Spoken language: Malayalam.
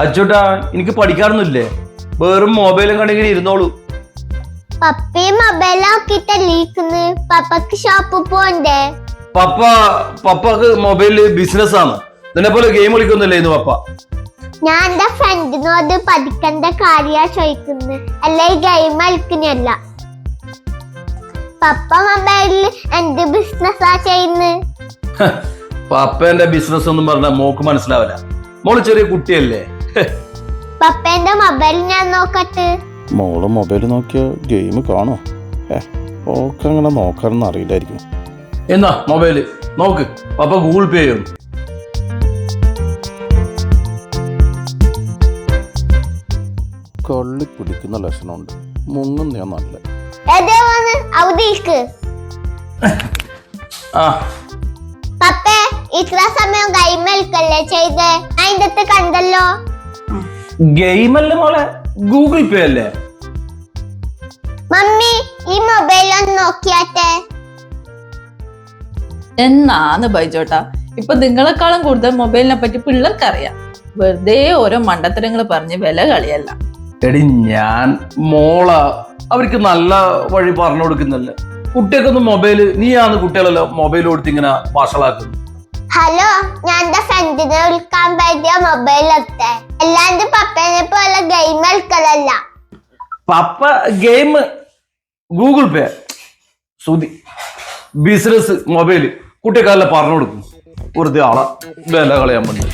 അച്ചോട്ടാ എനിക്ക് പഠിക്കാറൊന്നുമില്ലേ? വെറും മൊബൈലും കണ്ടെങ്കിൽ ഇരുന്നോളൂ. പപ്പയും മൊബൈൽ നോക്കിട്ടല്ലേ ഇരിക്കുന്നു. പപ്പക്ക് ഷോപ്പ് പോണ്ടേ? പപ്പക്ക് മൊബൈലില് ബിസിനസ് ആണ്. ഇതിനെ പോലെ ഗെയിം കളിക്കൊന്നുമില്ലേ ഇന്ന് പപ്പ? ഞാൻ എന്റെ ഫ്രണ്ടിനോട് പഠിക്കേണ്ട കാര്യ ചോദിക്കുന്നു, അല്ലെ ഗെയിം കളിക്കുന്നല്ല. പപ്പ മൊബൈലിൽ എന്ത് ബിസിനസ്സാ ചെയ്യുന്നത്? പപ്പേന്റെ ബിസിനസ് ഒന്നും പറഞ്ഞാ മോക്ക് മനസ്സിലാവില്ല. മോള് ചെറിയ കുട്ടിയല്ലേ. പപ്പേന്റെ മൊബൈൽ ഞാൻ നോക്കട്ടെ. മോള് മൊബൈൽ നോക്കിയ ഗെയിം കാണോ? ഓക്ക് അങ്ങനെ നോക്കാനൊന്നും അറിയില്ലായിരിക്കും. എന്നാ മൊബൈല് നോക്ക്, പപ്പ ഗൂഗിൾ പേ ചെയ്യും. കള്ളി പിടിക്കുന്ന ലക്ഷണമുണ്ട്. മുങ്ങുന്ന നല്ല പപ്പേ ഇത്ര സമയം ഗെയിം കളിക്കല്ലേ ചെയ്തേ? അതിന്റെ കണ്ടല്ലോ. ഗെയിം അല്ലേ മോളെ, ഗൂഗിൾ പേ അല്ലേ. മമ്മി ഈ മൊബൈൽ ഒന്ന് നോക്കിയാട്ടെ. എന്നാന്ന് ബൈജോട്ടാ, ഇപ്പൊ നിങ്ങളെക്കാളും കൂടുതൽ മൊബൈലിനെ പറ്റി പിള്ളേർക്ക് അറിയാം. വെറുതെ ഓരോ മണ്ടത്തരങ്ങൾ പറഞ്ഞ് വില കളിയല്ല. എടി ഞാൻ മോള അവർക്ക് നല്ല വഴി പറഞ്ഞു കൊടുക്കുന്നല്ലേ. കുട്ടികൾക്കൊന്നും മൊബൈല്, നീയാണ് കുട്ടികളെല്ലാം മൊബൈൽ കൊടുത്ത് ഇങ്ങനെ വഷളാക്കുന്നു. ഹലോ, ഞാൻ എന്റെ ഫ്രണ്ടിനെ വിളിക്കാൻ പറ്റിയ മൊബൈൽ എടുത്തേ. അല്ലാണ്ട് പപ്പേനെ പോലെ ഗെയിം കളിക്കലല്ല. പപ്പ ഗെയിം, ഗൂഗിൾ പേ, സുതി, ബിസിനസ്, മൊബൈല് കുട്ടിക്കാരെല്ലാം പറഞ്ഞു കൊടുക്കും. വെറുതെ ആളെ വില കളയാൻ വേണ്ടി.